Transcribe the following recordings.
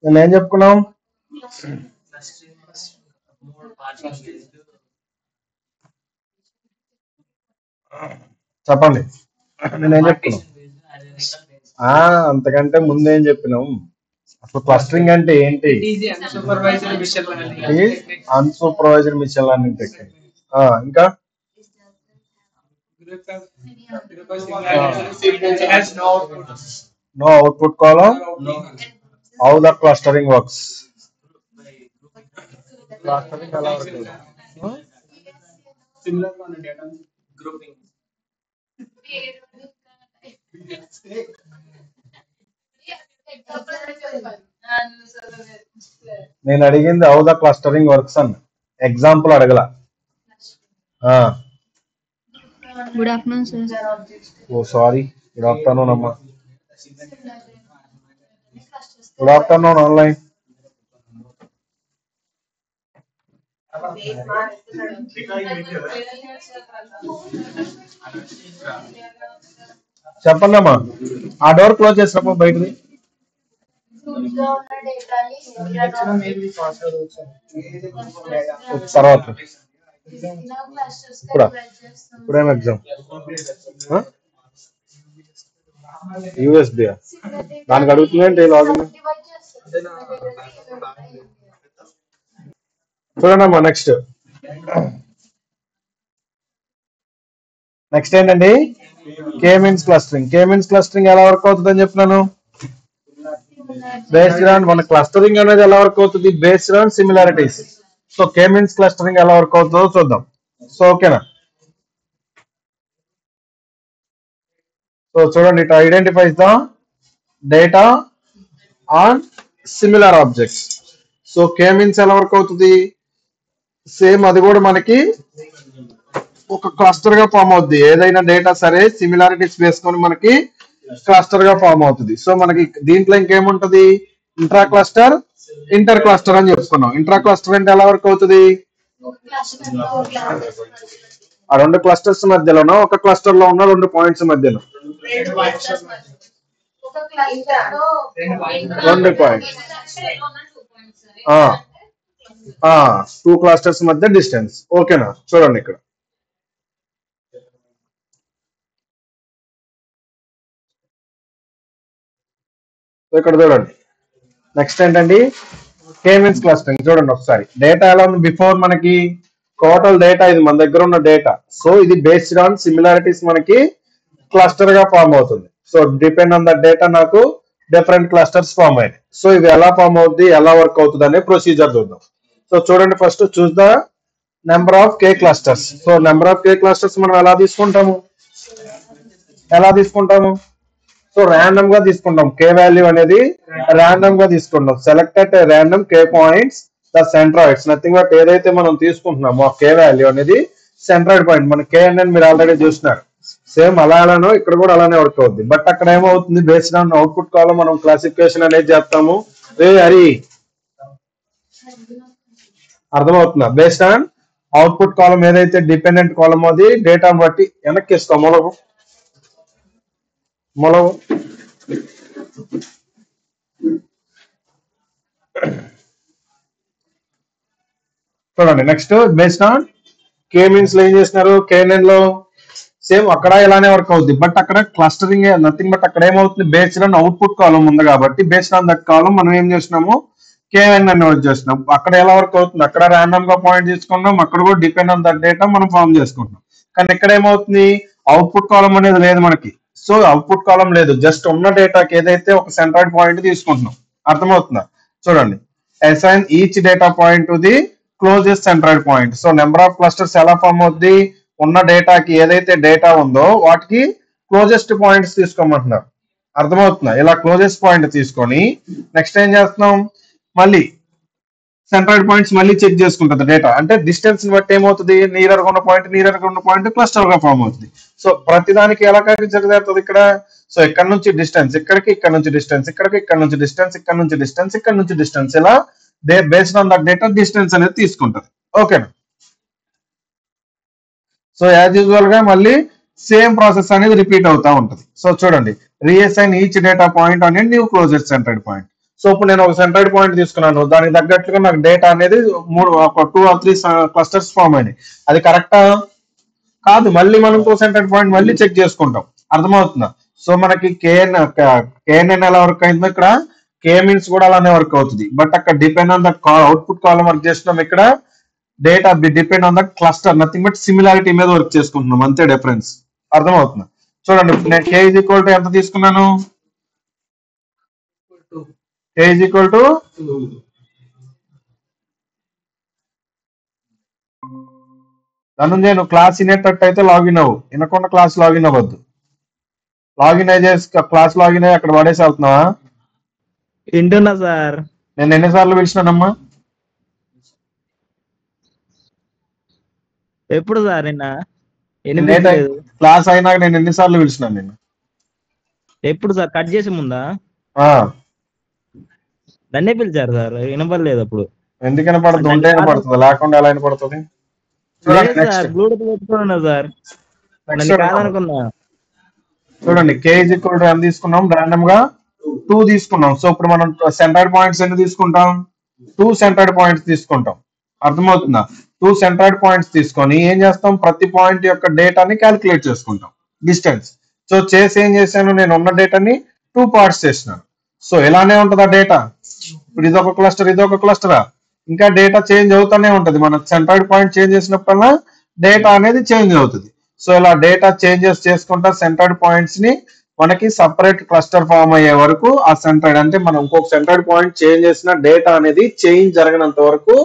నేను ఏం చెప్పుకున్నాం? చెప్పండి, నేనేం చెప్తున్నాం? అంతకంటే ముందేం చెప్పినాం? అసలు క్లస్టరింగ్ అంటే ఏంటి? Unsupervised machine learning technique. ఇంకా no output column, how the clustering works. Clustering ఎలా works? నేను అడిగింది హౌ ద క్లస్టరింగ్ వర్క్స్ అన్న, ఎగ్జాంపుల్ అడగల. Good afternoon sir. Oh sorry, good afternoon అమ్మా. Good afternoon online. చెప్పండి అమ్మా, ఆ డోర్ క్లోజ్ చేసినప్పుడు బయటది. తర్వాత ఇప్పుడేం ఎగ్జామ్? యూఎస్బి దానికి అడుగుతుందంటే లాగిన్. చూడండి అమ్మా, నెక్స్ట్ ఏంటండి? కే మీన్స్ క్లస్టరింగ్. కే మీన్స్ క్లస్టరింగ్ ఎలా వర్క్ అవుతుందని చెప్పినాను? బేస్డ్ ఆన్ మన క్లస్టరింగ్ అనేది ఎలా వర్క్ అవుతుంది? Based on similarities. So K means clustering ఎలా వర్క్ అవుతుందో చూద్దాం. సో ఓకేనా? సో చూడండి, it identifies the data on similar objects. So K means ఎలా వర్క్ అవుతుంది? సేమ్ అది కూడా మనకి ఒక క్లస్టర్ గా ఫామ్ అవుతుంది. ఏదైనా డేటా సరే సిమిలారిటీస్ వేసుకొని మనకి క్లస్టర్ గా ఫామ్ అవుతుంది. సో మనకి దీంట్లో ఇంకేముంటది? ఇంట్రా క్లస్టర్, ఇంటర్ క్లస్టర్ అని చెప్పుకున్నాం. ఇంట్రా క్లస్టర్ అంటే ఎలా వర్క్ అవుతుంది? ఆ రెండు క్లస్టర్స్ మధ్యలోనో ఒక క్లస్టర్ లో ఉన్న రెండు పాయింట్స్ మధ్యలో, రెండు పాయింట్స్, టూ క్లస్టర్స్ మధ్య డిస్టెన్స్. ఓకేనా? చూడండి ఇక్కడ చూడండి. నెక్స్ట్ ఏంటండి? కే మీన్స్ క్లస్టరింగ్. చూడండి ఒకసారి, డేటా ఎలా ఉంది? బిఫోర్ మనకి టోటల్ డేటా ఇది మన దగ్గర ఉన్న డేటా. సో ఇది బేస్డ్ ఆన్ సిమిలారిటీస్ మనకి క్లస్టర్ గా ఫామ్ అవుతుంది. So depend on the data నాకు డిఫరెంట్ క్లస్టర్స్ ఫామ్ అయ్యాయి. సో ఇది ఎలా ఫామ్ అవుతుంది, ఎలా వర్క్ అవుతుంది అనే ప్రొసీజర్ చూద్దాం. సో చూడండి, first choose the number of K clusters. So number of K clusters మనం ఎలా తీసుకుంటాము? సో ర్యాండమ్ గా తీసుకుంటాం. కే వాల్యూ అనేది ర్యాండమ్ గా తీసుకుంటాం. Selected random K points the సెంట్రాయిడ్స్. Nothing but ఏదైతే మనం తీసుకుంటున్నామో ఆ కే వాల్యూ అనేది సెంట్రాయిడ్ పాయింట్. మన కే అనేది మీరు ఆల్రెడీ చూస్తున్నారు. సేమ్ అలానో ఇక్కడ కూడా అలానే వర్క్ అవుతుంది. బట్ అక్కడ ఏమవుతుంది? బేస్డ్ ఆన్ అవుట్పుట్ కాలం మనం క్లాసిఫికేషన్ అనేది చేస్తాము. హరి అర్థమవుతుందా? బేస్డ్ ఆన్ అవుట్పుట్ కాలం ఏదైతే డిపెండెంట్ కాలం అది డేటా బట్టి వెనక్కి ఇస్తాం. మొలవు చూడండి. Next based on K means లో ఏం చేసినారు? కేఎన్ఎన్ లో సేమ్ అక్కడ ఇలానే వర్క్ అవుతుంది. బట్ అక్కడ క్లస్టరింగ్ నథింగ్ బట్ అక్కడ ఏమవుతుంది? బేస్డ్ ఆన్ అవుట్పుట్ కాలం ఉంది కాబట్టి బేస్డ్ ఆన్ దట్ కాలం మనం ఏం చేసినాము? కేఎన్ అని వర్క్ చేసినాం. అక్కడ ఎలా వర్క్ అవుతుంది? అక్కడ ర్యాండమ్ గా పాయింట్ తీసుకున్నాం. అక్కడ కూడా డిపెండ్ ఆన్ దట్ డేటా మనం ఫామ్ చేసుకుంటాం. కానీ ఇక్కడ ఏమవుతుంది? అవుట్పుట్ కాలం అనేది లేదు మనకి. సో అవుట్పుట్ కాలం లేదు, జస్ట్ ఉన్న డేటాకి ఏదైతే ఒక సెంట్రాయిడ్ పాయింట్ తీసుకుంటున్నాం. అర్థమవుతుందా? చూడండి, assign each data point to the closest centroid point. So number of clusters ఎలా ఫామ్ అవుద్ది? ఉన్న డేటాకి ఏదైతే డేటా ఉందో వాటికి క్లోజెస్ట్ పాయింట్స్ తీసుకోమంటున్నారు. అర్థమవుతుందా? ఇలా క్లోజెస్ట్ పాయింట్ తీసుకొని నెక్స్ట్ ఏం చేస్తున్నాం? మళ్ళీ సెంట్రాయిడ్ పాయింట్స్ మళ్ళీ చెక్ చేసుకుంటుంది డేటా. అంటే డిస్టెన్స్ బట్టి ఏమవుతుంది? నీరర్ గా ఉన్న పాయింట్ క్లస్టర్ గా ఫామ్ అవుతుంది. సో ప్రతిదానికి ఎలా జరుగుతుంది ఇక్కడ? సో ఇక్కడ నుంచి డిస్టెన్స్ ఇక్కడికి, ఇక్కడ నుంచి డిస్టెన్స్ ఇక్కడికి, ఇక్కడ నుంచి డిస్టెన్స్, ఇక్కడ నుంచి డిస్టెన్స్, ఇక్కడ నుంచి డిస్టెన్స్, ఇలా based on that data distance అనేది తీసుకుంటుంది. ఓకేనా? సో యాజ్ యూజువల్ గా మళ్ళీ సేమ్ ప్రాసెస్ అనేది రిపీట్ అవుతా ఉంటుంది. సో చూడండి, reassign each data point on a new closest centroid point. So ఇప్పుడు నేను ఒక సెంట్రాయిడ్ పాయింట్ తీసుకున్నాను, దానికి తగ్గట్టుగా నాకు డేటా అనేది ఒక 2 or 3 క్లస్టర్స్ ఫామ్ అయినాయి. అది కరెక్టా? కాదు. మళ్ళీ మనం ఇంకో సెంట్రాయిడ్ పాయింట్ మళ్ళీ చెక్ చేసుకుంటాం. అర్థమవుతుందా? సో మనకి కేఎన్ఎన్ ఎలా వర్క్ అయిందో ఇక్కడ కే మీన్స్ కూడా అలానే వర్క్ అవుతుంది. బట్ అక్కడ depend on the output column work చేస్తున్నాం. ఇక్కడ data depend on the cluster, nothing but similarity మీద వర్క్ చేసుకుంటున్నాం, అంతే డిఫరెన్స్. అర్థమవుతుందా? చూడండి, ఇప్పుడు నేను కే ఈజ్ ఈక్వల్ టు ఎంత తీసుకున్నాను? కే ఈజ్ ఈక్వల్ టు ధనుంజయ, నువ్వు క్లాస్ వినేటట్టు అయితే లాగిన్ అవ్వు, వినకుండా క్లాస్ లాగిన్ అవ్వద్దు. లాగిన్ అయ్యి క్లాస్ లాగిన్ అయ్యి అక్కడ పడేసి వెళ్తున్నావా? వింటున్నా సార్. నేను ఎన్నిసార్లు పిలిచినానమ్మా? ఎప్పుడు సార్? నిన్న క్లాస్ అయినాక నేను ఎన్నిసార్లు పిలిచినాను నేను? ఎప్పుడు సార్? కట్ చేసి ముందా? నన్నే పిలిచారు సార్, వినపడలేదు అప్పుడు. ఎందుకు వినపడుతుంది? ఉంటే వినపడుతుంది, లేకుండా ఎలా వినపడుతుంది? బ్లూటూత్ పెట్టుకున్నా సార్, కాదనుకున్నా. చూడండి, కే ఈజ్ ఈక్వల్ టు ఎంత తీసుకున్నాం? ర్యాండమ్ గా 2 తీసుకున్నాం. సో ఇప్పుడు మనం సెంట్రాయిడ్ పాయింట్స్ ఎన్ని తీసుకుంటాం? 2 సెంట్రాయిడ్ పాయింట్స్ తీసుకుంటాం. అర్థమవుతుందా? 2 సెంట్రాయిడ్ పాయింట్స్ తీసుకొని ఏం చేస్తాం? ప్రతి పాయింట్ యొక్క డేటాని క్యాలిక్యులేట్ చేసుకుంటాం, డిస్టెన్స్. సో చేసి ఏం చేశాను? నేను ఉన్న డేటాని 2 పార్ట్స్ చేసినాను. సో ఇలానే ఉంటుంది ఆ డేటా. ఇప్పుడు ఇదొక క్లస్టర్, ఇదొక క్లస్టరా, ఇంకా డేటా చేంజ్ అవుతూనే ఉంటది. మన సెంట్రాయిడ్ పాయింట్ చేంజ్ చేసినప్పుడల్లా డేటా అనేది చేంజ్ అవుతుంది. సో ఇలా డేటా చేంజెస్ చేసుకుంటా సెంట్రాయిడ్ పాయింట్స్ ని మనకి సపరేట్ క్లస్టర్ ఫామ్ అయ్యే వరకు ఆ సెంట్రాయిడ్, అంటే మనం ఇంకొక సెంట్రాయిడ్ పాయింట్ చేంజ్ చేసిన డేటా అనేది చేంజ్ జరగనంత వరకు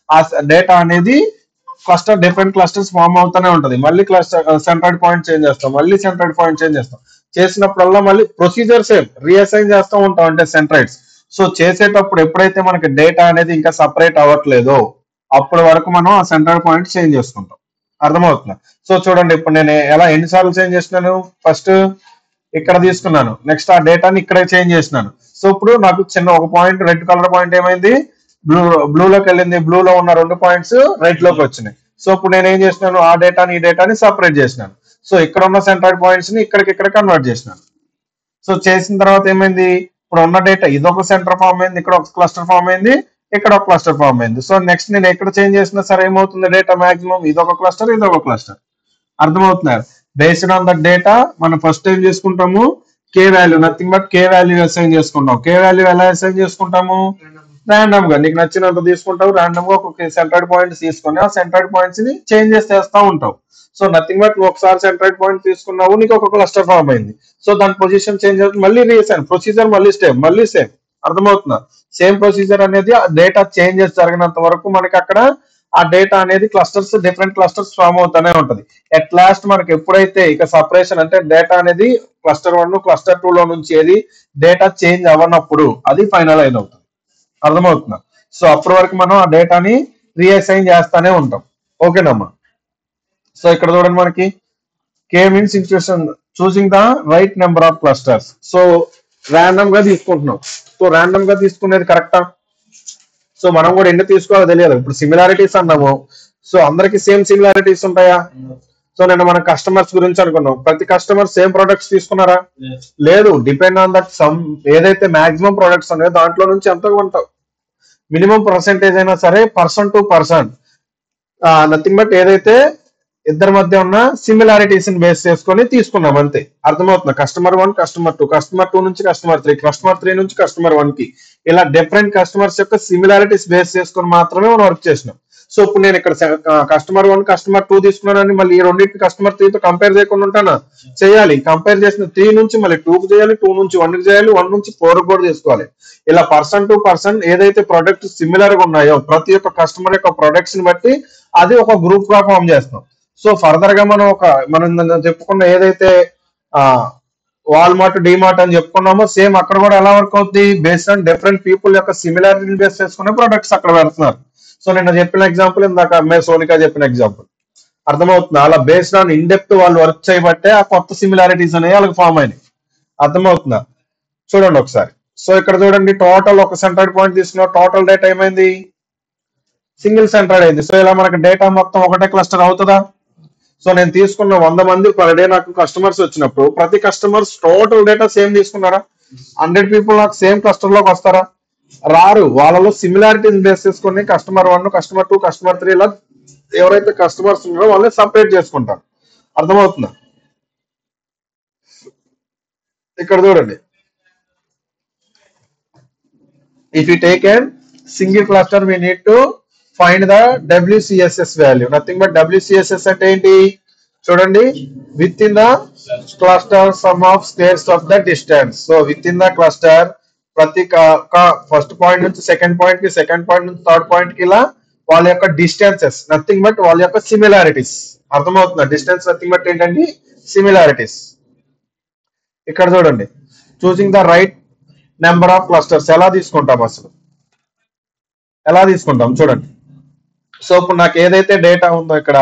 ఆ డేటా అనేది క్లస్టర్, డిఫరెంట్ క్లస్టర్స్ ఫామ్ అవుతూనే ఉంటది. మళ్ళీ క్లస్టర్ సెంట్రాయిడ్ పాయింట్ చేంజ్ చేస్తాం, మళ్ళీ సెంట్రాయిడ్ పాయింట్ చేంజ్ చేస్తాం. చేసినప్పుడల్లా మళ్ళీ ప్రొసీజర్ సేమ్ రీఅసైన్ చేస్తూ ఉంటాం, అంటే సెంట్రాయిడ్స్. సో చేసేటప్పుడు ఎప్పుడైతే మనకి డేటా అనేది ఇంకా సపరేట్ అవ్వట్లేదో అప్పటి వరకు మనం ఆ సెంట్రాయిడ్ పాయింట్ చేంజ్ చేసుకుంటాం. అర్థమవుతుందా? సో చూడండి, ఇప్పుడు నేను ఎన్నిసార్లు చేంజ్ చేసినాను? ఫస్ట్ ఇక్కడ తీసుకున్నాను, నెక్స్ట్ ఆ డేటాని ఇక్కడే చేంజ్ చేసినాను. సో ఇప్పుడు నాకు చిన్న ఒక పాయింట్, రెడ్ కలర్ పాయింట్ ఏమైంది? బ్లూలోకి వెళ్ళింది. బ్లూలో ఉన్న 2 పాయింట్స్ రెడ్ లోకి వచ్చినాయి. సో ఇప్పుడు నేను ఏం చేసినాను? ఆ డేటాని ఈ డేటాని సపరేట్ చేసినాను. సో ఇక్కడ ఉన్న సెంట్రాయిడ్ పాయింట్స్ ని ఇక్కడ కన్వర్ట్ చేసినాను. సో చేసిన తర్వాత ఏమైంది? ఇప్పుడు ఉన్న డేటా ఇదొక సెంటర్ ఫామ్ అయింది, ఇక్కడ ఒక క్లస్టర్ ఫామ్ అయింది, ఇక్కడ ఒక క్లస్టర్ ఫామ్ అయింది. సో నెక్స్ట్ నేను ఎక్కడ చేంజ్ చేసినా సరే ఏమవుతుంది? డేటా మాక్సిమం ఇదొక క్లస్టర్, ఇదొక క్లస్టర్. అర్థమవుతున్నారు? బేస్డ్ ఆన్ ద డేటా మనం ఫస్ట్ ఏం చేసుకుంటాము? K value, nothing but K value assign చేసుకుంటాం. కే వాల్యూ ఎలా అసైన్ చేసుకుంటాము? ర్యాండమ్ గా నీకు నచ్చినంత తీసుకుంటావు. ర్యాండమ్ గా ఒక సెంట్రాయిడ్ పాయింట్స్ తీసుకొని ఆ సెంట్రాయిడ్ పాయింట్స్ ని చేంజెస్ చేస్తా ఉంటావు. సో నథింగ్ బట్ నువ్వు ఒకసారి సెంట్రాయిడ్ పాయింట్ తీసుకున్నావు, నీకు ఒక క్లస్టర్ ఫామ్ అయింది. సో దాని పొజిషన్ చేంజ్ అవుతుంది, మళ్ళీ రీసైన్ ప్రొసీజర్ మళ్ళీ సేమ్. అర్థమవుతుందా? సేమ్ ప్రొసీజర్ అనేది డేటా చేంజెస్ జరిగినంత వరకు మనకి అక్కడ ఆ డేటా అనేది క్లస్టర్స్, డిఫరెంట్ క్లస్టర్స్ ఫామ్ అవుతూనే ఉంటది. ఎట్ లాస్ట్ మనకి ఎప్పుడైతే ఇక సపరేషన్, అంటే డేటా అనేది క్లస్టర్ 1 క్లస్టర్ 2 లో నుంచి ఏది డేటా చేంజ్ అవ్వనప్పుడు అది ఫైనలైజ్ అవుతుంది. అర్థమవుతుందా? సో అప్పటి వరకు మనం ఆ డేటాని రీఅసైన్ చేస్తానే ఉంటాం. ఓకేనమ్మా? సో ఇక్కడ చూడండి, మనకి K means institution choosing the right number of clusters. So random గా తీసుకుంటున్నాం. సో ర్యాండమ్ గా తీసుకునేది కరెక్టా? సో మనం కూడా ఎన్ని తీసుకోవాలో తెలియదు. ఇప్పుడు సిమిలారిటీస్ అన్నాము, సో అందరికి సేమ్ సిమిలారిటీస్ ఉంటాయా? సో నేను మన కస్టమర్స్ గురించి అనుకున్నాం, ప్రతి కస్టమర్ సేమ్ ప్రొడక్ట్స్ తీసుకున్నారా? లేదు. డిపెండ్ ఆన్ దట్ సమ్, ఏదైతే మాక్సిమం ప్రొడక్ట్స్ ఉన్నాయో దాంట్లో నుంచి ఎంత కొంత మినిమం పర్సెంటేజ్ అయినా సరే person to person, nothing but ఏదైతే ఇద్దరి మధ్య ఉన్న సిమిలారిటీస్ ని బేస్ చేసుకొని తీసుకున్నాం, అంతే. అర్థమవుతుంది? కస్టమర్ 1, కస్టమర్ 2, కస్టమర్ 2 నుంచి కస్టమర్ 3, కస్టమర్ 3 నుంచి కస్టమర్ 1 కి, ఇలా డిఫరెంట్ కస్టమర్స్ యొక్క సిమిలారిటీస్ బేస్ చేసుకొని మాత్రమే మనం వర్క్ చేసినాం. సో ఇప్పుడు నేను ఇక్కడ కస్టమర్ 1, కస్టమర్ 2 తీసుకున్నానని మళ్ళీ ఈ రెండింటిని కస్టమర్ 3 తో కంపేర్ చేయకుండా ఉంటానా? చేయాలి. కంపేర్ చేసిన 3 నుంచి మళ్ళీ 2 కి చేయాలి, 2 నుంచి 1 కి చేయాలి, 1 నుంచి 4 కూడా తీసుకోవాలి. ఇలా పర్సన్ టు పర్సన్ ఏదైతే ప్రొడక్ట్స్ సిమిలర్ గా ఉన్నాయో ప్రతి ఒక్క కస్టమర్ యొక్క ప్రొడక్ట్స్ ని బట్టి అది ఒక గ్రూప్ గా ఫామ్ చేస్తాం. సో ఫర్దర్ గా మనం చెప్పుకున్న ఏదైతే వాల్మార్ట్, డిమార్ట్ అని చెప్పుకున్నామో సేమ్ అక్కడ కూడా ఎలా వర్క్ అవుతుంది? బేస్డ్ ఆన్ డిఫరెంట్ పీపుల్ యొక్క సిమిలారిటీ బేస్ చేసుకునే ప్రొడక్ట్స్ అక్కడ పెడుతున్నారు. సో నేను చెప్పిన ఎగ్జాంపుల్ ఇందాక అమ్మే సోనికా చెప్పిన ఎగ్జాంపుల్. అర్థమవుతుంది? అలా బేస్డ్ ఆన్ ఇన్ డెప్త్ వాళ్ళు వర్క్ చేయబట్టే ఆ కొత్త సిమిలారిటీస్ అనేవి వాళ్ళకి ఫామ్ అయినాయి. అర్థమవుతుందా? చూడండి ఒకసారి. సో ఇక్కడ చూడండి, టోటల్ ఒక సెంట్రాయిడ్ పాయింట్ తీసుకున్న టోటల్ డేటా ఏమైంది? సింగిల్ సెంట్రాయిడ్ అయింది. సో ఇలా మనకి డేటా మొత్తం ఒకటే క్లస్టర్ అవుతుందా? సో నేను తీసుకున్న 100 మంది పర్ డే నాకు కస్టమర్స్ వచ్చినప్పుడు ప్రతి కస్టమర్స్ టోటల్ డేటా సేమ్ తీసుకున్నారా? 100 పీపుల్ నాకు సేమ్ క్లస్టర్ లోకి వస్తారా? రారు. వాళ్ళలో సిమిలారిటీస్ బేస్ చేసుకుని కస్టమర్ 1, కస్టమర్ 2, కస్టమర్ 3 ఇలా ఎవరైతే కస్టమర్స్ ఉన్నారో వాళ్ళని సపరేట్ చేసుకుంటారు. అర్థమవుతుందా? ఇక్కడ చూడండి, if you take a single cluster we need to find the WCSS value. Nothing but WCSS అంటే ఏంటి చూడండి, with in the cluster some of squares of the distance. So with in the cluster ప్రతి first point నుంచి second point కి, second point నుంచి third point కి ఇలా వాళ్ళ యొక్క డిస్టెన్సెస్ నథింగ్ బట్ వాళ్ళ యొక్క సిమిలారిటీస్. అర్థమవుతుందా? డిస్టెన్స్ నథింగ్ బట్ ఏంటండి సిమిలారిటీస్. ఇక్కడ చూడండి, choosing the right number of clusters ఎలా తీసుకుంటాం, అసలు ఎలా తీసుకుంటాం చూడండి. సో ఇప్పుడు నాకు ఏదైతే డేటా ఉందో ఇక్కడ,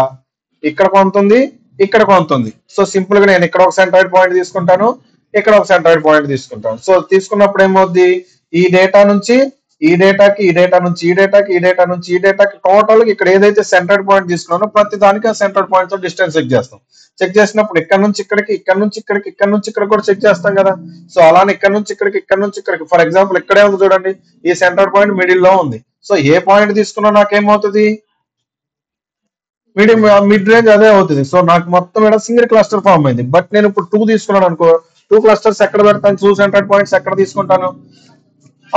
ఇక్కడ కొంత ఉంది, ఇక్కడ కొంత ఉంది. సో సింపుల్ గా నేను ఇక్కడ ఒక సెంట్రాయిడ్ పాయింట్ తీసుకుంటాను, ఇక్కడ ఒక సెంట్రాయిడ్ పాయింట్ తీసుకుంటాను. సో తీసుకున్నప్పుడు ఏమవుద్ది, ఈ డేటా నుంచి ఈ డేటాకి, ఈ డేటా నుంచి ఈ డేటాకి, ఈ డేటా నుంచి ఈ డేటాకి టోటల్ ఇక్కడ ఏదైతే సెంట్రాయిడ్ పాయింట్ తీసుకున్నానో ప్రతి దానికి ఆ సెంట్రాయిడ్ పాయింట్ తో డిస్టెన్స్ చెక్ చేస్తాం. చెక్ చేసినప్పుడు ఇక్కడ నుంచి ఇక్కడికి, ఇక్కడ నుంచి ఇక్కడికి, ఇక్కడ నుంచి ఇక్కడ కూడా చెక్ చేస్తాం కదా. సో అలానే ఇక్కడ నుంచి ఇక్కడికి, ఇక్కడ నుంచి ఇక్కడికి. ఫర్ ఎగ్జాంపుల్ ఇక్కడే ఉంది చూడండి, ఈ సెంట్రాయిడ్ పాయింట్ మిడిల్ లో ఉంది. సో ఏ పాయింట్ తీసుకున్నా నాకేమవుతుంది, మిడ్ రేంజ్ అదే అవుతుంది. సో నాకు మొత్తం ఇక్కడ సింగిల్ క్లస్టర్ ఫామ్ అయింది. బట్ నేను ఇప్పుడు 2 తీసుకున్నాను అనుకో, 2 క్లస్టర్స్ ఎక్కడ పెడతాను, 2 సెంట్రాయిడ్ పాయింట్స్ ఎక్కడ తీసుకుంటాను,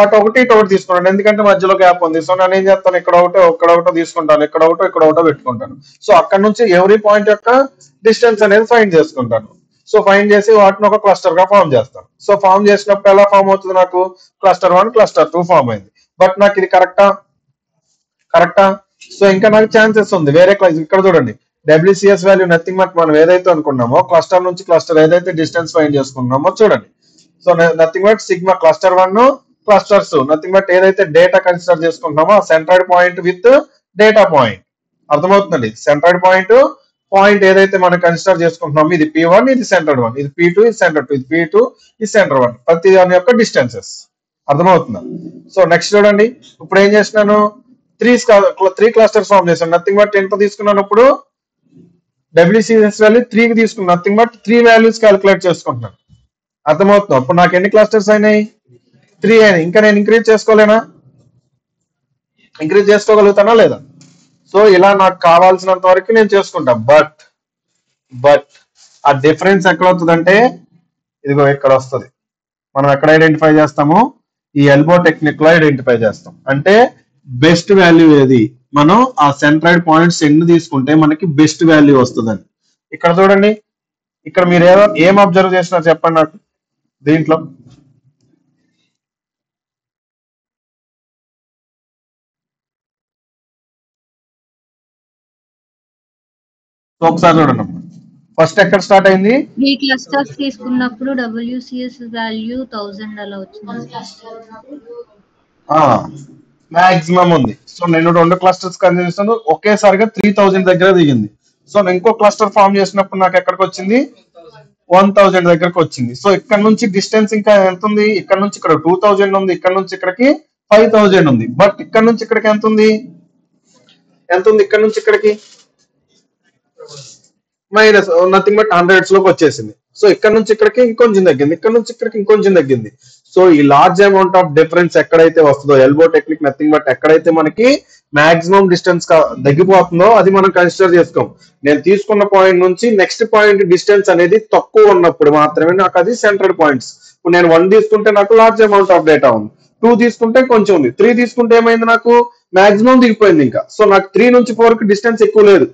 అటు ఒకటి ఇటు ఒకటి తీసుకుంటాను. ఎందుకంటే మధ్యలో గ్యాప్ ఉంది. సో నేను ఏం చేస్తాను, ఇక్కడ ఒకటో తీసుకుంటాను, ఇక్కడ ఒకటో పెట్టుకుంటాను. సో అక్కడ నుంచి ఎవ్రీ పాయింట్ యొక్క డిస్టెన్స్ అనేది ఫైండ్ చేసుకుంటాను. సో ఫైండ్ చేసి వాటిని ఒక క్లస్టర్ గా ఫామ్ చేస్తాను. సో ఫామ్ చేసినప్పుడు ఎలా ఫామ్ అవుతుంది, నాకు క్లస్టర్ 1, క్లస్టర్ 2 ఫామ్ అయింది. బట్ నాకు ఇది కరెక్టా? సో ఇంకా నాకు ఛాన్సెస్ ఉంది వేరే క్లాస్. ఇక్కడ చూడండి, WCS వాల్యూ నథింగ్ బట్ మనం ఏదైతే అనుకున్నామో క్లస్టర్ నుంచి క్లస్టర్ ఏదైతే డిస్టెన్స్ ఫైండ్ చేసుకున్నామో చూడండి. So nothing but sigma cluster 1, clusters nothing but ఏదైతే డేటా కన్సిడర్ చేసుకుంటున్నామో ఆ centroid point with data point. అర్థమవుతుందండి? సెంట్రాయిడ్ పాయింట్ ఏదైతే మనం కన్సిడర్ చేసుకుంటున్నామో ఇది P1, ఇది సెంట్రాయిడ్ 1, ఇది P2, ఇది సెంట్రాయిడ్ 2, ఇది P2, ఇది సెంట్రాయిడ్ 1, ప్రతి దాని యొక్క డిస్టెన్సెస్. అర్థమవుతుందా? సో నెక్స్ట్ చూడండి, ఇప్పుడు ఏం చేసినాను, 3 క్లస్టర్స్ ఫామ్ చేశాను. నథింగ్ బట్ ఎంత తీసుకున్నాను, ఇప్పుడు WCS వాల్యూ 3కి తీసుకున్నాను. నథింగ్ బట్ 3 వాల్యూస్ క్యాలిక్యులేట్ చేసుకుంటున్నాను. అర్థమవుతుందా? ఇప్పుడు నాకు ఎన్ని క్లస్టర్స్ అయినాయి, 3 అయినాయి. ఇంకా నేను ఇంక్రీజ్ చేసుకోలేనా, ఇంక్రీజ్ చేసుకోగలుగుతానా లేదా? సో ఇలా నాకు కావాల్సినంత వరకు నేను చేసుకుంటా. బట్ ఆ డిఫరెన్స్ ఎక్కడ అవుతుందంటే ఇదిగో ఇక్కడ వస్తుంది. మనం ఎక్కడ ఐడెంటిఫై చేస్తాము, ఈ ఎల్బో టెక్నిక్ లో ఐడెంటిఫై చేస్తాం. అంటే బెస్ట్ వాల్యూ ఏది, మనం ఆ సెంట్రాయిడ్ పాయింట్స్ ఎన్ని తీసుకుంటే మనకి బెస్ట్ వాల్యూ వస్తుందని. ఇక్కడ చూడండి, ఇక్కడ మీరు ఏం అబ్జర్వ్ చేసినారు చెప్పండి నాకు దీంట్లో. ఒకసారి చూడండి, ఫస్ట్ ఎక్కడ స్టార్ట్ అయింది, ఈ క్లస్టర్స్ తీసుకున్నప్పుడు WCS వాల్యూ 1000 అలా వచ్చింది. మాక్సిమం ఉంది. సో నేను 2 క్లస్టర్స్ కన్సిడర్ చేస్తాను, ఒకేసారిగా 3000 దగ్గర దిగింది. సో నేను ఇంకో క్లస్టర్ ఫామ్ చేసినప్పుడు నాకు ఎక్కడికి వచ్చింది, 1000 దగ్గరకు వచ్చింది. సో ఇక్కడ నుంచి డిస్టెన్స్ ఇంకా ఎంత ఉంది, ఇక్కడ నుంచి ఇక్కడ 2000 ఉంది, ఇక్కడ నుంచి ఇక్కడికి 5000 ఉంది. బట్ ఇక్కడ నుంచి ఇక్కడికి ఎంత ఉంది, ఇక్కడ నుంచి ఇక్కడికి మైనస్ నథింగ్ బట్ 100s లోకి వచ్చేసింది. సో ఇక్కడ నుంచి ఇక్కడికి ఇంకొంచెం తగ్గింది, ఇక్కడ నుంచి ఇక్కడికి ఇంకొంచెం తగ్గింది. సో ఈ లార్జ్ అమౌంట్ ఆఫ్ డిఫరెన్స్ ఎక్కడైతే వస్తుందో, ఎల్బో టెక్నిక్ నథింగ్ బట్ ఎక్కడైతే మనకి మాక్సిమం డిస్టెన్స్ తగ్గిపోతుందో అది మనం కన్సిడర్ చేసుకోం. నేను తీసుకున్న పాయింట్ నుంచి నెక్స్ట్ పాయింట్ డిస్టెన్స్ అనేది తక్కువ ఉన్నప్పుడు మాత్రమే నాకు అది సెంట్రల్ పాయింట్స్. ఇప్పుడు నేను 1 తీసుకుంటే నాకు లార్జ్ అమౌంట్ ఆఫ్ డేటా ఉంది, 2 తీసుకుంటే కొంచెం ఉంది, 3 తీసుకుంటే ఏమైంది, నాకు మాక్సిమం దిగిపోయింది. ఇంకా సో నాకు 3 నుంచి 4 కి డిస్టెన్స్ ఎక్కువ లేదు.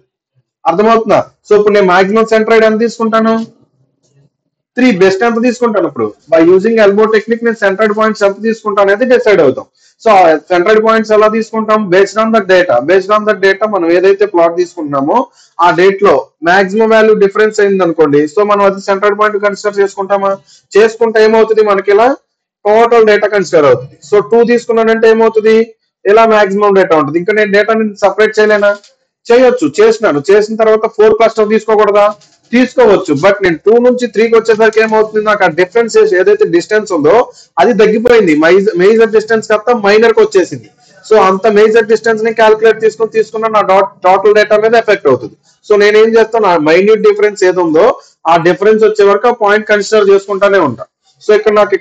అర్థమవుతుందా? సో ఇప్పుడు నేను మాక్సిమం సెంట్రాయిడ్ ఎంత తీసుకుంటాను, 3. బెస్ట్ ఎంత తీసుకుంటాను, ఇప్పుడు బై యూజింగ్ ఎల్బో టెక్నిక్ నేను సెంట్రాయిడ్ పాయింట్స్ ఎంత తీసుకుంటాను అనేది డిసైడ్ అవుతాం. సో సెంట్రాయిడ్ పాయింట్స్ ఎలా తీసుకుంటాం, బేస్డ్ ఆన్ ద డేటా మనం ఏదైతే ప్లాట్ తీసుకుంటున్నామో ఆ డేట్ లో మాక్సిమం వాల్యూ డిఫరెన్స్ అయింది అనుకోండి. సో మనం అది సెంట్రాయిడ్ పాయింట్ కన్సిడర్ చేసుకుంటే ఏమవుతుంది, మనకి ఇలా టోటల్ డేటా కన్సిడర్ అవుతుంది. సో 2 తీసుకున్నానంటే ఏమవుతుంది, ఇలా మాక్సిమం డేటా ఉంటుంది. ఇంకా నేను డేటాని సపరేట్ చేయలేనా, చేయొచ్చు. చేసిన తర్వాత 4 క్లస్టర్ తీసుకోకూడదా, తీసుకోవచ్చు. బట్ నేను 2 నుంచి 3కి వచ్చేసరికి ఏమవుతుంది, నాకు ఆ డిఫరెన్స్ ఏదైతే డిస్టెన్స్ ఉందో అది తగ్గిపోయింది. మేజర్ డిస్టెన్స్ కాస్త మైనర్ కి వచ్చేసింది. సో అంత మేజర్ డిస్టెన్స్ ని క్యాలిక్యులేట్ తీసుకున్న నా టోటల్ డేటా మీద ఎఫెక్ట్ అవుతుంది. సో నేనేం చేస్తాను, ఆ మైన్యూట్ డిఫరెన్స్ ఏది ఉందో ఆ డిఫరెన్స్ వచ్చే వరకు ఆ పాయింట్ కన్సిడర్ చేసుకుంటానే ఉంటా. సో ఇక్కడ నాకు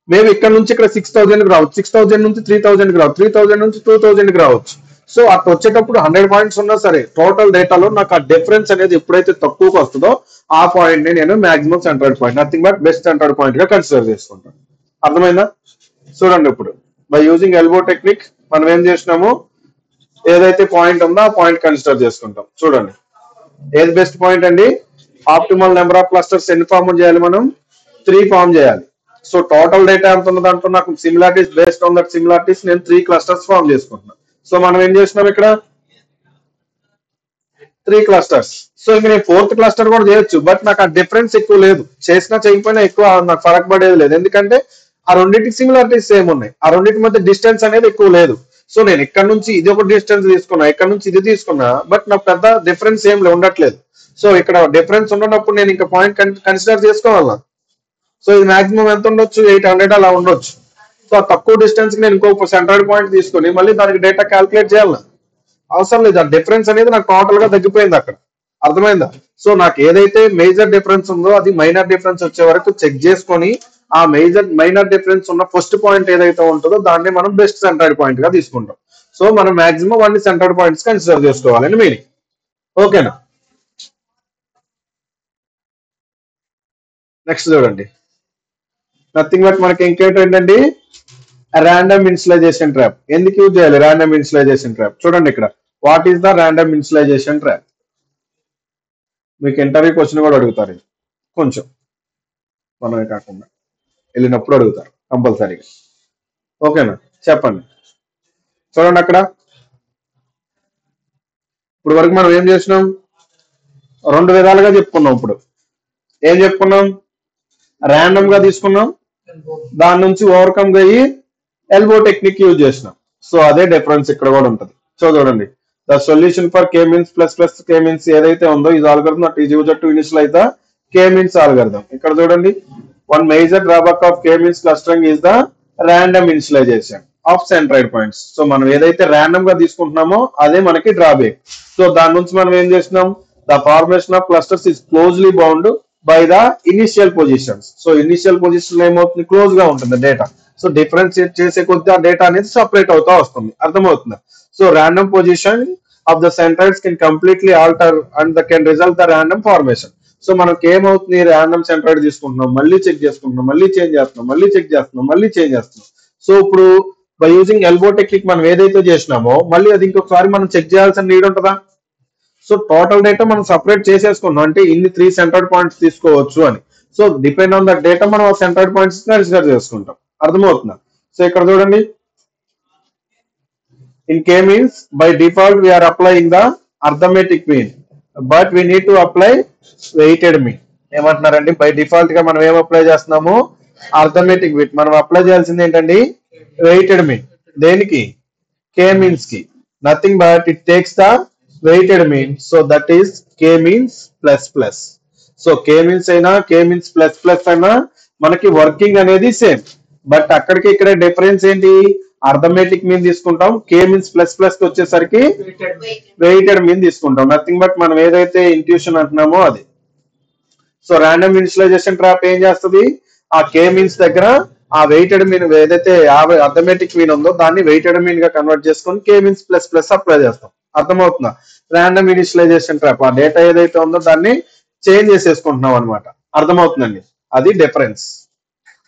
మేము ఇక్కడ నుంచి ఇక్కడ 6000 కి రావచ్చు, 6000 నుంచి 3000 కి రావచ్చు, 3000 నుంచి 2000 కి రావచ్చు. సో అట్లా వచ్చేటప్పుడు 100 పాయింట్స్ ఉన్నా సరే టోటల్ డేటాలో నాకు ఆ డిఫరెన్స్ అనేది ఎప్పుడైతే తక్కువగా వస్తుందో ఆ పాయింట్ ని నేను maximum centroid point, nothing but best centroid point గా కన్సిడర్ చేసుకుంటాను. అర్థమైందా? చూడండి, ఇప్పుడు బై యూజింగ్ ఎల్బో టెక్నిక్ మనం ఏం చేసినాము, ఏదైతే పాయింట్ ఉందో ఆ పాయింట్ కన్సిడర్ చేసుకుంటాం. చూడండి, ఏది బెస్ట్ పాయింట్ అండి? ఆప్టిమల్ నెంబర్ ఆఫ్ క్లస్టర్స్ ఎన్ని ఫామ్ చేయాలి? మనం 3 ఫామ్ చేయాలి. సో టోటల్ డేటా ఎంత ఉన్న దాంట్లో నాకు similarities based on that similarities నేను 3 క్లస్టర్స్ ఫామ్ చేసుకుంటున్నాను. సో మనం ఏం చేసినాం ఇక్కడ 3 క్లస్టర్స్. సో ఇంక నేను 4th క్లస్టర్ కూడా చేయొచ్చు, బట్ నాకు ఆ డిఫరెన్స్ ఎక్కువ లేదు. చేసినా చేయకపోయినా ఎక్కువ నాకు ఫరక్ పడేది లేదు, ఎందుకంటే ఆ రెండింటికి సిమిలారిటీస్ సేమ్ ఉన్నాయి, ఆ రెండింటి మధ్య డిస్టెన్స్ అనేది ఎక్కువ లేదు. సో నేను ఇక్కడ నుంచి ఇది ఒక డిస్టెన్స్ తీసుకున్నా, ఇక్కడ నుంచి ఇది తీసుకున్నా, బట్ నాకు పెద్ద డిఫరెన్స్ ఏం ఉండట్లేదు. సో ఇక్కడ డిఫరెన్స్ ఉండనప్పుడు నేను ఇంకా పాయింట్ కన్సిడర్ చేసుకోవాలా. సో ఇది మాక్సిమం ఎంత ఉండొచ్చు? 800 అలా ఉండొచ్చు. సో ఆ తక్కువ డిస్టెన్స్ కి నేను ఇంకొక సెంట్రాయిడ్ పాయింట్ తీసుకొని మళ్ళీ దానికి డేటా క్యాల్కులేట్ చేయాలి, అవసరం లేదు. ఆ డిఫరెన్స్ అనేది నాకు టోటల్ గా తగ్గిపోయింది అక్కడ. అర్థమైందా? సో నాకు ఏదైతే మేజర్ డిఫరెన్స్ ఉందో అది మైనర్ డిఫరెన్స్ వచ్చే వరకు చెక్ చేసుకొని ఆ మైనర్ డిఫరెన్స్ ఉన్న ఫస్ట్ పాయింట్ ఏదైతే ఉంటుందో దాన్ని మనం బెస్ట్ సెంట్రాయిడ్ పాయింట్ గా తీసుకుంటాం. సో మనం మాక్సిమం అన్ని సెంట్రాయిడ్ పాయింట్స్ కన్సిడర్ చేసుకోవాలని మీనింగ్. ఓకేనా? నెక్స్ట్ చూడండి, నథింగ్ బట్ మనకి ఇంకేంటండి, ర్యాండమ్ ఇనిషియలైజేషన్ ట్రాప్. ఎందుకు యూజ్ చేయాలి ర్యాండమ్ ఇనిషియలైజేషన్ ట్రాప్? చూడండి ఇక్కడ, what is the random initialization trap? మీకు ఇంటర్వ్యూ క్వశ్చన్ కూడా అడుగుతారు, కొంచెం మనమే కాకుండా వెళ్ళినప్పుడు అడుగుతారు కంపల్సరీగా. ఓకేనా? చెప్పండి. చూడండి అక్కడ, ఇప్పుడు వరకు మనం ఏం చేసినాం? 2 విధాలుగా చెప్పుకున్నాం. ఇప్పుడు ఏం చెప్పుకున్నాం? ర్యాండమ్ గా తీసుకున్నాం, దాని నుంచి ఓవర్కమ్ అయ్యి ఎల్బో టెక్నిక్ యూజ్ చేసినాం. సో అదే డిఫరెన్స్ ఇక్కడ కూడా ఉంటుంది. సో చూడండి, the solution for K means plus plus K means ఏదైతే ఉందో ఇది algorithm that is used to initialize the K means algorithm. ఇక్కడ చూడండి, one major drawback of K means clustering is the random initialization of centroid points. So మనం ఏదైతే random గా తీసుకుంటున్నామో అదే మనకి డ్రాబ్యాక్. సో దాని నుంచి మనం ఏం చేసినాం? The formation of clusters is closely bound by the initial positions. So initial position ఏమవుతుంది? క్లోజ్ గా ఉంటుంది డేటా. సో డిఫరెన్షియేట్ చేసే కొద్ది ఆ డేటా అనేది సపరేట్ అవుతా వస్తుంది. అర్థమవుతుంది? So random position of the centroids can completely alter and the can result the random formation. So మనకి ఏమవుతుంది? ర్యాండమ్ సెంట్రాయిడ్ తీసుకుంటున్నాం, మళ్ళీ చెక్ చేసుకుంటున్నాం, మళ్ళీ చేంజ్ చేస్తున్నాం, మళ్ళీ చెక్ చేస్తున్నాం, మళ్ళీ చేంజ్ చేస్తున్నాం. సో ఇప్పుడు బై యూజింగ్ ఎల్బో టెక్నిక్ మనం ఏదైతే చేసినామో మళ్ళీ అది ఇంకొకసారి మనం చెక్ చేయాల్సిన నీడ్ ఉంటుందా? సో టోటల్ డేటా మనం సపరేట్ చేసేసుకున్నాం, అంటే ఇన్ని 3 సెంట్రాయిడ్ పాయింట్స్ తీసుకోవచ్చు అని. So depend on that data మనం ఆ సెంట్రాయిడ్ పాయింట్స్ కన్సిడర్ చేసుకుంటాం. అర్థమవుతుందా? సో ఇక్కడ చూడండి, in K means by default we are applying the arithmetic mean, but we need to apply weighted mean. ఏమంటున్నారండి? బై డిఫాల్ట్ గా మనం ఏం అప్లై చేస్తున్నాము? Arithmetic mean. మనం అప్లై చేయాల్సింది ఏంటండి? Weighted mean. దేనికి? కే మీన్స్ కి. Nothing but it takes the weighted mean. So that is K means plus plus. So K means అయినా కే మీన్స్ ప్లస్ ప్లస్ అయినా మనకి వర్కింగ్ అనేది సేమ్, బట్ అక్కడికి ఇక్కడ డిఫరెన్స్ ఏంటి? అర్థమెటిక్ మీన్ తీసుకుంటాం, కే మీన్స్ ప్లస్ ప్లస్ కి వచ్చేసరికి వెయిటెడ్ మీన్ తీసుకుంటాం. నథింగ్ బట్ మనం ఏదైతే ఇంట్యూషన్ అంటున్నామో అది. సో ర్యాండమ్ ఇనిషియలైజేషన్ ట్రాప్ ఏం చేస్తుంది? ఆ కే మీన్స్ దగ్గర ఆ వెయిటెడ్ మీన్ ఏదైతే అర్థమెటిక్ మీన్ ఉందో దాన్ని వెయిటెడ్ మీన్ గా కన్వర్ట్ చేసుకొని కే మీన్స్ ప్లస్ ప్లస్ అప్లై చేస్తాం. అర్థమవుతుందా? ర్యాండమ్ ఇనిషియలైజేషన్ ట్రాప్, ఆ డేటా ఏదైతే ఉందో దాన్ని చేంజ్ చేసేసుకుంటున్నాం అనమాట. అర్థమవుతుందండి? అది డిఫరెన్స్.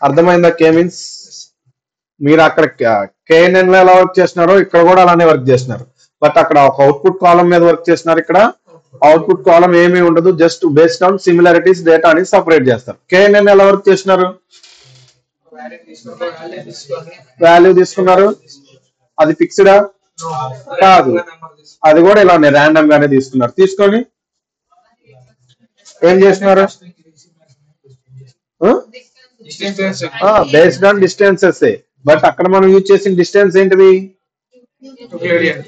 అర్థమైందా? కే మీన్స్ మీరు అక్కడ కేఎన్ఎన్ లో ఎలా వర్క్ చేస్తున్నారో ఇక్కడ కూడా అలానే వర్క్ చేస్తున్నారు, బట్ అక్కడ ఒక అవుట్పుట్ కాలం మీద వర్క్ చేస్తున్నారు. ఇక్కడ అవుట్పుట్ కాలం ఏమీ ఉండదు, just based on similarities data అని సపరేట్ చేస్తారు. కేఎన్ఎన్ ఎలా వర్క్ చేస్తున్నారు? వాల్యూ తీసుకున్నారు, అది ఫిక్స్డా కాదు, అది కూడా ఇలానే ర్యాండమ్ గానే తీసుకున్నారు. తీసుకొని ఏం చేస్తున్నారు? Based on distances. బట్ అక్కడ మనం యూజ్ చేసిన డిస్టెన్స్ ఏంటిది?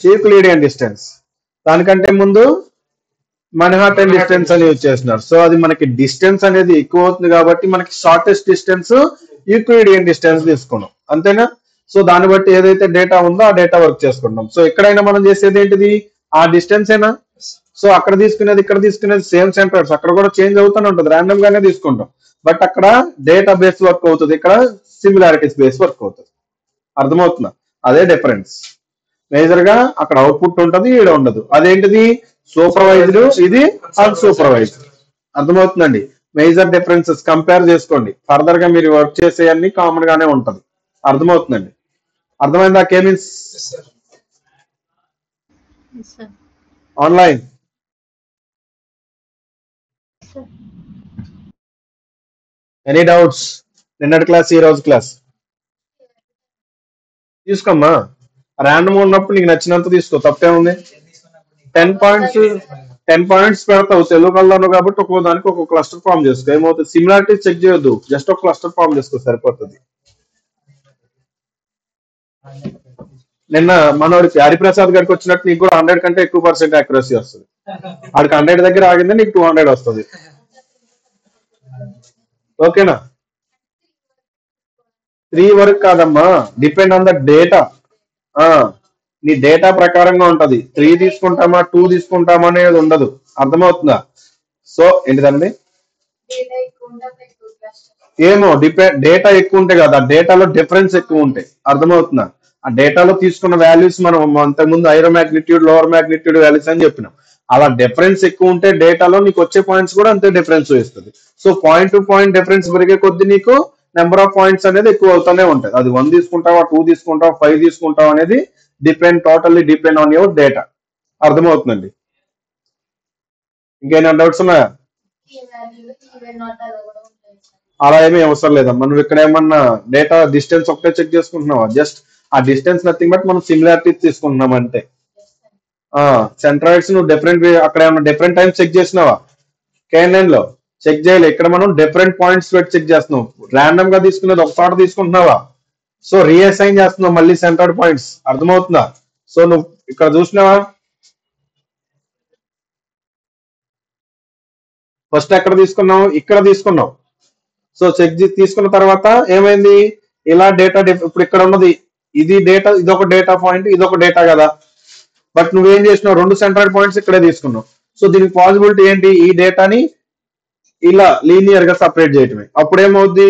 Euclidean distance. దానికంటే ముందు మన్హాటన్ డిస్టెన్స్ అని యూజ్ చేస్తున్నారు. సో అది మనకి డిస్టెన్స్ అనేది ఎక్కువ అవుతుంది కాబట్టి మనకి షార్టెస్ట్ డిస్టెన్స్ యూక్లిడియన్ డిస్టెన్స్ తీసుకున్నాం, అంతేనా? సో దాన్ని బట్టి ఏదైతే డేటా ఉందో ఆ డేటా వర్క్ చేసుకుంటాం. సో ఎక్కడైనా మనం చేసేది ఏంటిది? ఆ డిస్టెన్స్ ఏనా? సో అక్కడ తీసుకునేది ఇక్కడ తీసుకునేది సేమ్ సెంటర్స్, అక్కడ కూడా చేంజ్ అవుతూనే ఉంటుంది, ర్యాండమ్ గానే తీసుకుంటాం. బట్ అక్కడ డేటా బేస్ వర్క్ అవుతుంది, ఇక్కడ సిమిలారిటీస్ బేస్ వర్క్ అవుతుంది. అర్థమవుతుందా? అదే డిఫరెన్స్. మేజర్ గా అక్కడ అవుట్పుట్ ఉంటుంది, ఈడ ఉండదు. అదేంటిది? సూపర్వైజ్డ్, ఇది అన్సూపర్వైజ్డ్. అర్థమవుతుందండి? మేజర్ డిఫరెన్సెస్ కంపేర్ చేసుకోండి. ఫర్దర్ గా మీరు వర్క్ చేసే అన్ని కామన్ గానే ఉంటది. అర్థమవుతుందండి? అర్థమైందా? K means yes sir. Online any doubts? నిన్నటి క్లాస్, ఈ రోజు క్లాస్ తీసుకోమ్మా. ర్యాండమ్ ఉన్నప్పుడు నీకు నచ్చినంత తీసుకో, తప్పేముంది? 10 పాయింట్స్ పెడతావు, తెలుగు కలర్ కాబట్టి ఒక్కో దానికి ఒక క్లస్టర్ ఫామ్ చేసుకో. ఏమవుతుంది? సిమిలారిటీ చెక్ చేయొద్దు, జస్ట్ ఒక క్లస్టర్ ఫామ్ చేసుకో, సరిపోతుంది. నిన్న మనోడికి హరిప్రసాద్ గారికి వచ్చినట్టు నీకు కూడా 100 కంటే ఎక్కువ % యాక్యురసీ వస్తుంది. ఆడికి 100 దగ్గర ఆగింది, నీకు 200 వస్తుంది. ఓకేనా? 3 వరకు కాదమ్మా, డిపెండ్ ఆన్ ద డేటా. నీ డేటా ప్రకారంగా ఉంటది. 3 తీసుకుంటామా 2 తీసుకుంటామా అనేది ఉండదు. అర్థమవుతుందా? సో ఏంటిదండి? ఏమో డేటా ఎక్కువ ఉంటాయి కదా, డేటాలో డిఫరెన్స్ ఎక్కువ ఉంటాయి. అర్థమవుతుందా? ఆ డేటాలో తీసుకున్న వాల్యూస్ మనం అంతకుముందు hire magnitude, lower magnitude values అని చెప్పినాం. అలా డిఫరెన్స్ ఎక్కువ ఉంటే డేటాలో నీకు వచ్చే పాయింట్స్ కూడా అంతే డిఫరెన్స్ వస్తుంది. So point to point difference పెరిగే కొద్ది నీకు నెంబర్ ఆఫ్ పాయింట్స్ అనేది ఎక్కువ అవుతూనే ఉంటుంది. అది 1 తీసుకుంటావా, 2 తీసుకుంటావా, 5 తీసుకుంటావా అనేది totally depend on your data. అర్థమవుతుందండి? ఇంకేమైనా డౌట్స్ ఉన్నాయా? అలా ఏమీ అవసరం లేదమ్మా. నువ్వు ఇక్కడ ఏమన్నా డేటా డిస్టెన్స్ ఒకటే చెక్ చేసుకుంటున్నావా? జస్ట్ ఆ డిస్టెన్స్ నథింగ్ బట్ మనం సిమిలారిటీస్ తీసుకుంటున్నాం అంతే. సెంట్రాయిడ్స్ నువ్వు డిఫరెంట్ అక్కడ ఏమన్నా డిఫరెంట్ టైమ్స్ చెక్ చేసినావా? KNN లో చెక్ చేయాలి. ఇక్కడ మనం డిఫరెంట్ పాయింట్స్ పెట్టి చెక్ చేస్తున్నాం. ర్యాండమ్ గా తీసుకునేది ఒక చోట తీసుకుంటున్నావా? సో రీఅసైన్ చేస్తున్నావు మళ్ళీ సెంటర్డ్ పాయింట్స్. అర్థమవుతుందా? సో నువ్వు ఇక్కడ చూసినావా? ఫస్ట్ ఎక్కడ తీసుకున్నావు? ఇక్కడ తీసుకున్నావు. సో చెక్ తీసుకున్న తర్వాత ఏమైంది? ఇలా డేటా ఇప్పుడు ఇక్కడ ఉన్నది ఇది డేటా, ఇదొక డేటా పాయింట్, ఇదొక డేటా కదా. బట్ నువ్వేం చేసినావు? 2 సెంట్రల్ పాయింట్స్ ఇక్కడే తీసుకున్నావు. సో దీనికి పాసిబిలిటీ ఏంటి? ఈ డేటాని ఇలా లీనియర్ గా సపరేట్ చేయటమే. అప్పుడు ఏమవుద్ది?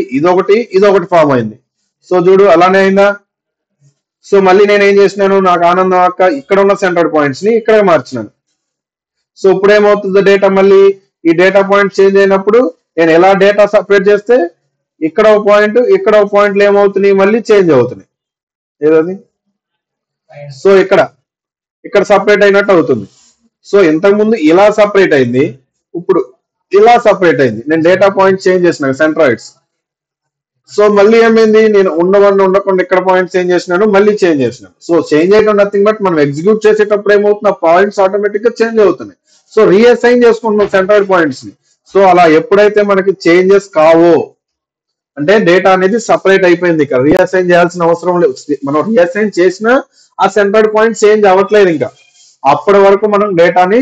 ఇదొకటి ఫామ్ అయింది. సో చూడు, అలానే అయిందా? సో మళ్ళీ నేను ఏం చేసినాను? నాకు ఆనందం అక్క ఇక్కడ ఉన్న సెంట్రల్ పాయింట్స్ ని ఇక్కడే మార్చినాను. సో ఇప్పుడు ఏమవుతుంది? డేటా మళ్ళీ ఈ డేటా పాయింట్ చేంజ్ అయినప్పుడు నేను ఎలా డేటా సపరేట్ చేస్తే ఇక్కడ ఒక పాయింట్, ఇక్కడ ఒక పాయింట్లు ఏమవుతున్నాయి? మళ్ళీ చేంజ్ అవుతున్నాయి. ఏదది? సో ఇక్కడ సపరేట్ అయినట్టు అవుతుంది. సో ఇంతకుముందు ఇలా సపరేట్ అయింది, ఇప్పుడు ఇలా సపరేట్ అయింది. నేను డేటా పాయింట్ చేంజ్ చేసిన సెంట్రాయిడ్స్. సో మళ్ళీ ఏమైంది? నేను ఉండకుండా ఇక్కడ పాయింట్ చేంజ్ చేసినాను, మళ్ళీ చేంజ్ చేసినాను. సో చేంజ్ అయ్యడం నథింగ్ బట్ మనం ఎగ్జిక్యూట్ చేసేటప్పుడు ఏమవుతుంది? ఆ పాయింట్స్ ఆటోమేటిక్ గా చేంజ్ అవుతున్నాయి. సో రీఅసైన్ చేసుకుంటున్నాం సెంట్రాయిడ్ పాయింట్స్ ని. సో అలా ఎప్పుడైతే మనకి చేంజెస్ కావో అంటే డేటా అనేది సపరేట్ అయిపోయింది. ఇక్కడ రీఅసైన్ చేయాల్సిన అవసరం లేదు. మనం రీఅసైన్ చేసినా ఆ సెంట్రాయిడ్ పాయింట్ చేంజ్ అవ్వట్లేదు ఇంకా. అప్పటి వరకు మనం డేటాని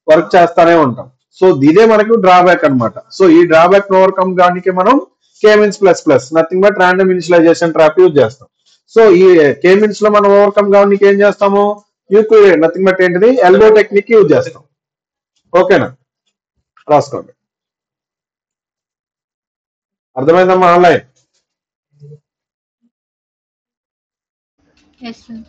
వర్క్ చేస్తానే ఉంటాం. సో ఇదే మనకు డ్రాబ్యాక్ అన్నమాట. సో ఈ డ్రాబ్యాక్ ఓవర్కమ్ దానికి మనం K-means++ nothing but random initialization trap use చేస్తాం. సో ఈ K-means లో మనం ఓవర్కమ్ కావడానికి ఏం చేస్తాము? యూక్లిడ్ నథింగ్ బట్ ఏంటిది? ఎల్బో టెక్నిక్ యూజ్ చేస్తాం. ఓకేనా? రాసుకోండి. అర్థమైందమ్మా? Online yes sir.